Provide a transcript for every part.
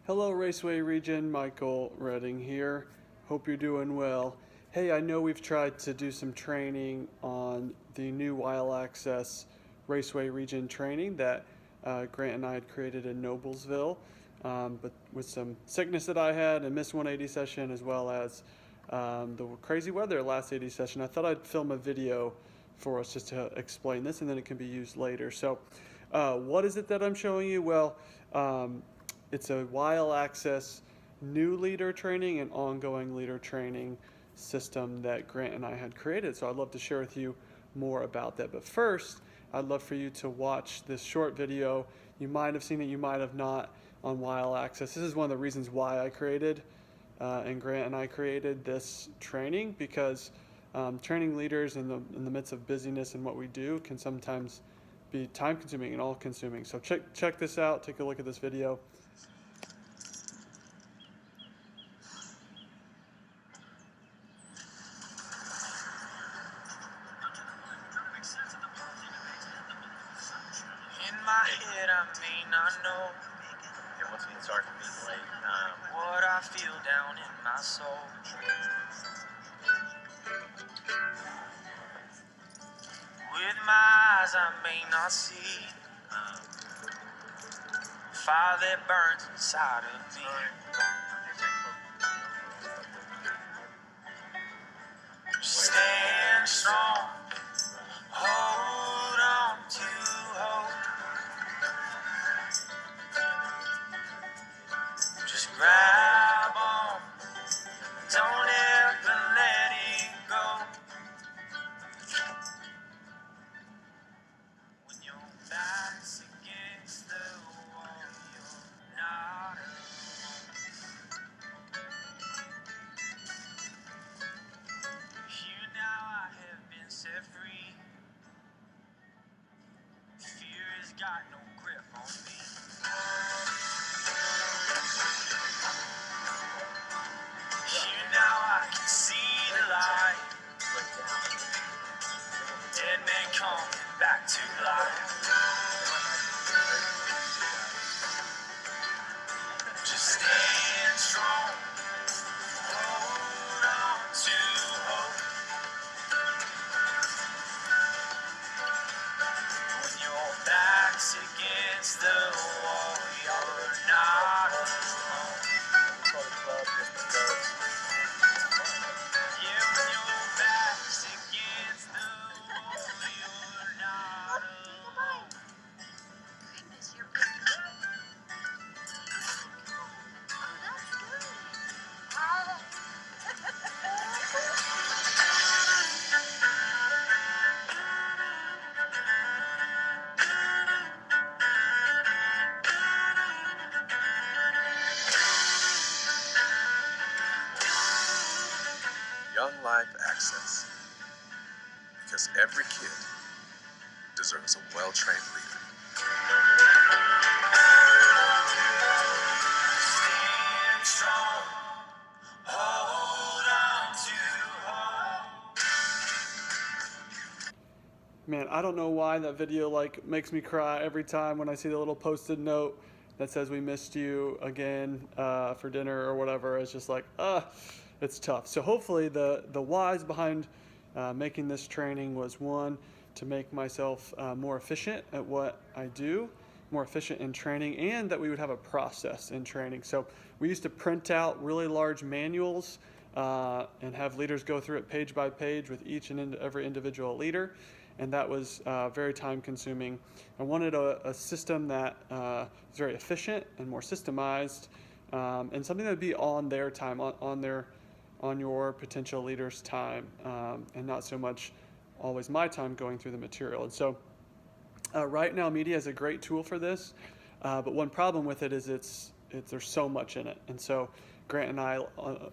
Hello Raceway Region, Michael Redding here. Hope you're doing well. Hey, I know we've tried to do some training on the new Wild Access Raceway Region training that Grant and I had created in Noblesville, but with some sickness that I had and missed 180 session as well as the crazy weather last 80 session, I thought I'd film a video for us just to explain this and then it can be used later. So, what is it that I'm showing you? Well, it's a Wild Access new leader training and ongoing leader training system that Grant and I had created. So I'd love to share with you more about that. But first, I'd love for you to watch this short video. You might have seen it, you might have not, on Wild Access. This is one of the reasons why I created and Grant and I created this training, because training leaders in the midst of busyness and what we do can sometimes be time consuming and all consuming. So check this out, take a look at this video. In my head, I may not know And once we start from being late, what I feel down in my soul. With my eyes, I may not see fire that burns inside of me. Stand strong, hold on to hope. Just grab on, don't ever let it go. When your back's against the wall, you're not alone. Here now I have been set free. Fear has got no grip on me. Here now I can see the light. Dead men coming back to life. Just stand strong, hold on to hope. When your back's against the wall, you're not alone. Yeah, when your back's against the wall, you're not alone. Goodness, you're good. Oh, that's good. Young Life Access. Because every kid deserves a well-trained leader. Stand strong, hold on to hope. Man, I don't know why that video makes me cry every time when I see the little posted note that says we missed you again for dinner or whatever. It's just like, it's tough. So hopefully the whys behind making this training was, one, to make myself more efficient at what I do, more efficient in training, and that we would have a process in training. So we used to print out really large manuals and have leaders go through it page by page with each and every individual leader, and that was very time consuming. I wanted a system that was very efficient and more systemized, and something that would be on their time, on your potential leader's time, and not so much always my time going through the material. And so Right Now Media is a great tool for this, but one problem with it is there's so much in it. And so Grant and I,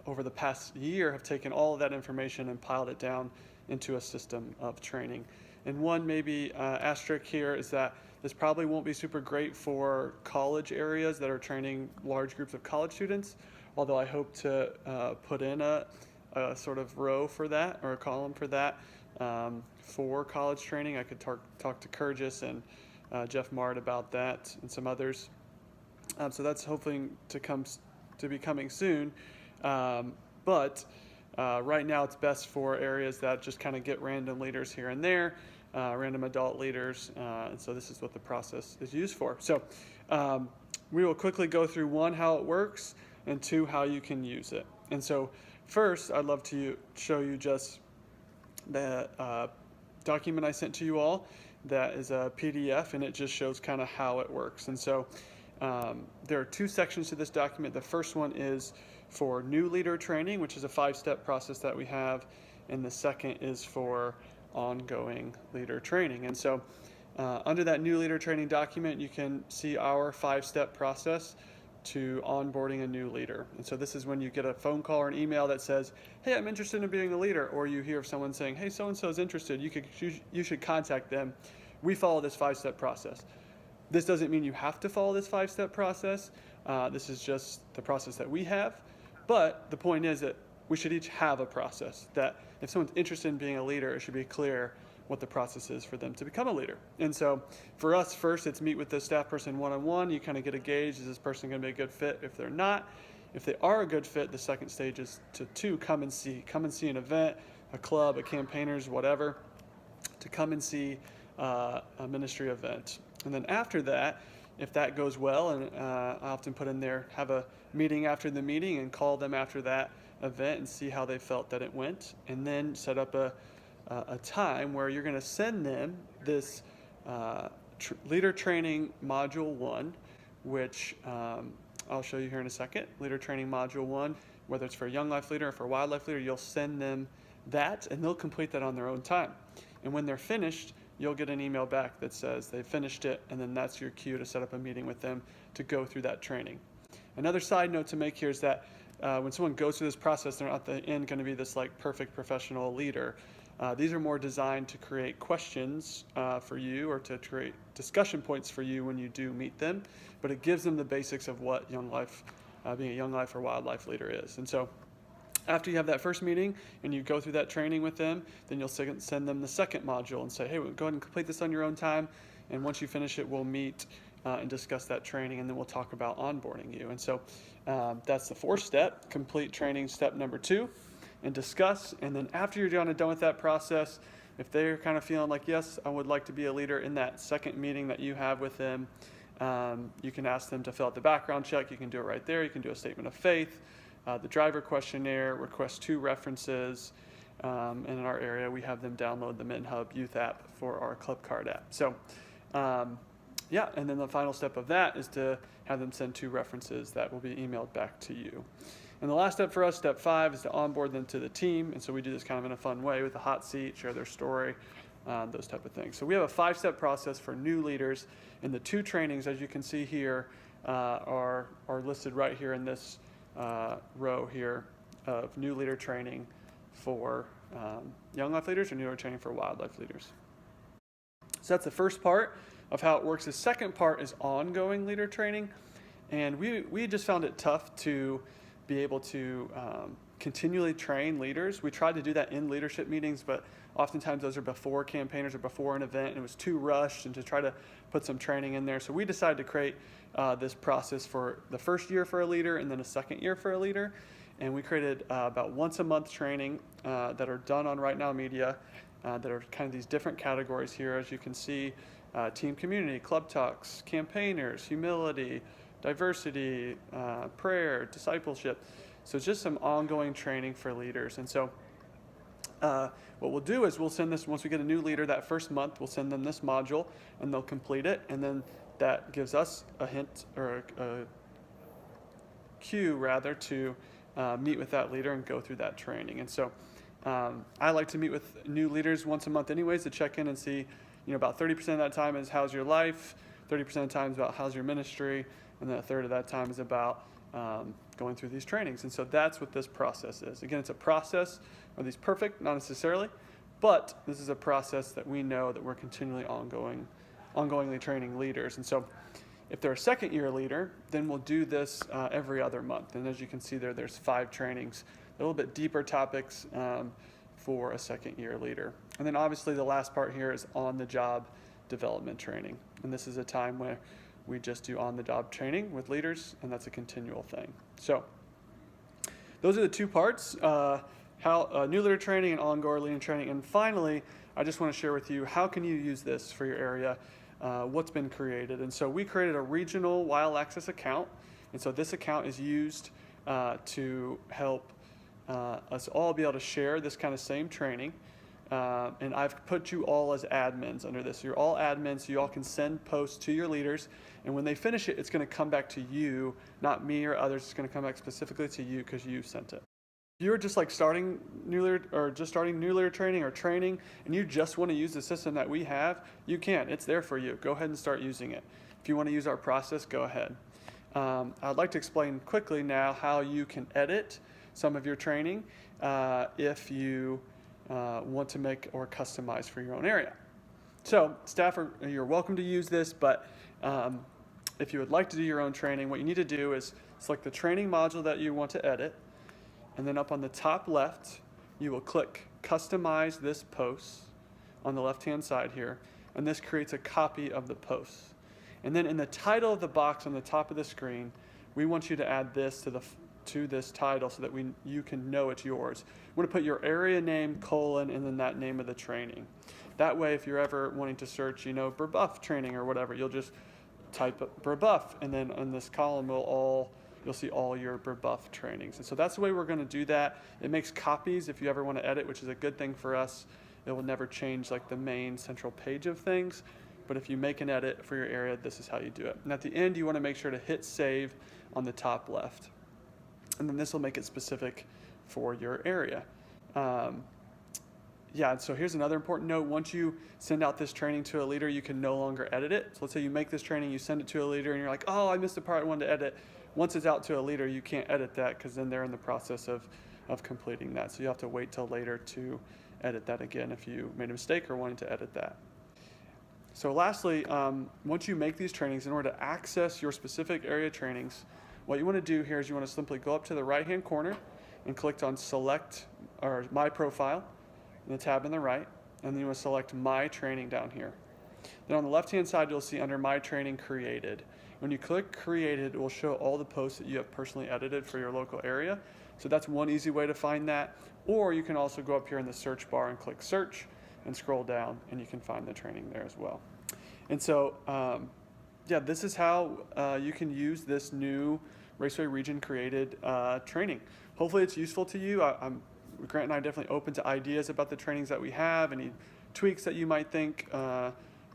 over the past year, have taken all of that information and piled it down into a system of training. And one maybe asterisk here is that this probably won't be super great for college areas that are training large groups of college students, although I hope to put in a sort of row for that, or a column for that, for college training. I could talk to Kurgis and Jeff Mart about that and some others. So that's hopefully to be coming soon. But right now it's best for areas that just kind of get random leaders here and there, random adult leaders. And so this is what the process is used for. So we will quickly go through one, how it works, and two, how you can use it. And so first, I'd love to show you just the document I sent to you all. That is a PDF, and it just shows kind of how it works. And so there are two sections to this document. The first one is for new leader training, which is a 5-step process that we have, and the second is for ongoing leader training. And so under that new leader training document, you can see our 5-step process to onboarding a new leader. And so this is when you get a phone call or an email that says, hey, I'm interested in being a leader, or you hear of someone saying, hey, so-and-so is interested, you should contact them. We follow this 5-step process. This doesn't mean you have to follow this 5-step process. This is just the process that we have. But the point is that we should each have a process, that if someone's interested in being a leader, it should be clear what the process is for them to become a leader. And so for us, first, it's meet with the staff person one-on-one. You kind of get a gauge, is this person going to be a good fit? If they're not, if they are a good fit, the second stage is to come and see an event, a club, a campaigners, whatever, to come and see a ministry event. And then after that, if that goes well, and I often put in there, have a meeting after the meeting and call them after that event and see how they felt that it went, and then set up a time where you're going to send them this leader training module 1, which I'll show you here in a second. Leader training module 1, whether it's for a young life leader or for a wildlife leader, you'll send them that, and they'll complete that on their own time. And when they're finished, you'll get an email back that says they finished it, and then that's your cue to set up a meeting with them to go through that training. Another side note to make here is that when someone goes through this process, they're not at the end going to be this like perfect professional leader. These are more designed to create questions for you, or to create discussion points for you when you do meet them, but it gives them the basics of what being a young life or wildlife leader is. And so after you have that first meeting and you go through that training with them, then you'll send them the second module and say, hey, go ahead and complete this on your own time, and once you finish it, we'll meet and discuss that training, and then we'll talk about onboarding you. And so that's the 4th step, complete training step number 2, and discuss. And then after you're done with that process, if they're kind of feeling like, yes, I would like to be a leader, in that second meeting that you have with them, you can ask them to fill out the background check. You can do it right there. You can do a statement of faith, the driver questionnaire, request 2 references, and in our area, we have them download the MinHub Youth app for our Club Card app. So, and then the final step of that is to have them send 2 references that will be emailed back to you. And the last step for us, step 5, is to onboard them to the team. And so we do this kind of in a fun way with a hot seat, share their story, those type of things. So we have a 5-step process for new leaders, and the 2 trainings, as you can see here, are listed right here in this row here of new leader training for young life leaders, or new leader training for wildlife leaders. So that's the first part of how it works. The second part is ongoing leader training, and we just found it tough to be able to continually train leaders. We tried to do that in leadership meetings, but oftentimes those are before campaigners or before an event, and it was too rushed, and to try to put some training in there. So we decided to create this process for the first year for a leader, and then a second year for a leader. And we created about once a month training that are done on Right Now Media, that are kind of these different categories here, as you can see: team community, club talks, campaigners, humility, diversity, prayer, discipleship. So it's just some ongoing training for leaders. And so what we'll do is we'll send this, once we get a new leader that first month, we'll send them this module, and they'll complete it. And then that gives us a hint, or a cue rather, to meet with that leader and go through that training. And so I like to meet with new leaders once a month anyways, to check in and see, about 30% of that time is how's your life, 30% of the time is about how's your ministry, and then a third of that time is about going through these trainings. And so that's what this process is. Again, it's a process. Are these perfect? Not necessarily, but this is a process that we know that we're continually ongoingly training leaders. And so if they're a second year leader, then we'll do this every other month. And as you can see there's 5 trainings, a little bit deeper topics for a second year leader. And then obviously the last part here is on the job development training. And this is a time where we just do on-the-job training with leaders, and that's a continual thing. So those are the two parts, new leader training and ongoing leader training. And finally, I just want to share with you, how can you use this for your area? What's been created. And so we created a regional Wild Access account. And so this account is used to help us all be able to share this kind of same training. And I've put you all as admins under this. You're all admins, so you all can send posts to your leaders. And when they finish it, it's going to come back to you, not me or others. It's going to come back specifically to you because you sent it. If you're just like starting new leader training or training, and you just want to use the system that we have, you can. It's there for you. Go ahead and start using it. If you want to use our process, go ahead. I'd like to explain quickly now how you can edit some of your training if you want to make or customize for your own area. So staff, you're welcome to use this, but if you would like to do your own training, what you need to do is select the training module that you want to edit, and then up on the top left, you will click Customize this post on the left-hand side here, and this creates a copy of the post. And then in the title of the box on the top of the screen, we want you to add this to this title so that you can know it's yours. You want to put your area name, colon, and then that name of the training. That way, if you're ever wanting to search, Brebeuf training or whatever, you'll just type Brebeuf, and then in this column you'll see all your Brebeuf trainings. And so that's the way we're going to do that. It makes copies if you ever want to edit, which is a good thing for us. It will never change like the main central page of things. But if you make an edit for your area, this is how you do it. And at the end, you want to make sure to hit save on the top left. And then this will make it specific for your area. And so here's another important note. Once you send out this training to a leader, you can no longer edit it. So let's say you make this training, you send it to a leader, and you're like, oh, I missed the part I wanted to edit. Once it's out to a leader, you can't edit that because then they're in the process of completing that. So you have to wait till later to edit that again if you made a mistake or wanted to edit that. So lastly, once you make these trainings, in order to access your specific area trainings, what you want to do here is you want to simply go up to the right-hand corner and click on Select or My Profile in the tab on the right, and then you want to select My Training down here. Then on the left-hand side, you'll see under My Training Created. When you click Created, it will show all the posts that you have personally edited for your local area. So that's one easy way to find that. Or you can also go up here in the search bar and click Search and scroll down, and you can find the training there as well. And so, this is how you can use this new Raceway Region created training. Hopefully it's useful to you. Grant and I are definitely open to ideas about the trainings that we have, any tweaks that you might think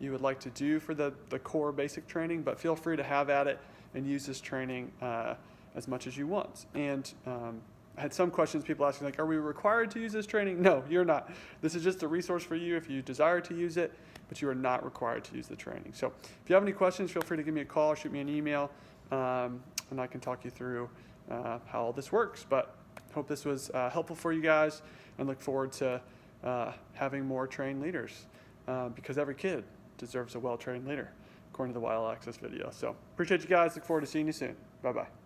you would like to do for the core basic training, but feel free to have at it and use this training as much as you want. And I had some questions, people asking like, are we required to use this training? No, you're not. This is just a resource for you if you desire to use it, but you are not required to use the training. So if you have any questions, feel free to give me a call or shoot me an email, and I can talk you through how all this works. But hope this was helpful for you guys, and look forward to having more trained leaders because every kid deserves a well-trained leader, according to the Wild Access video. So appreciate you guys. Look forward to seeing you soon. Bye-bye.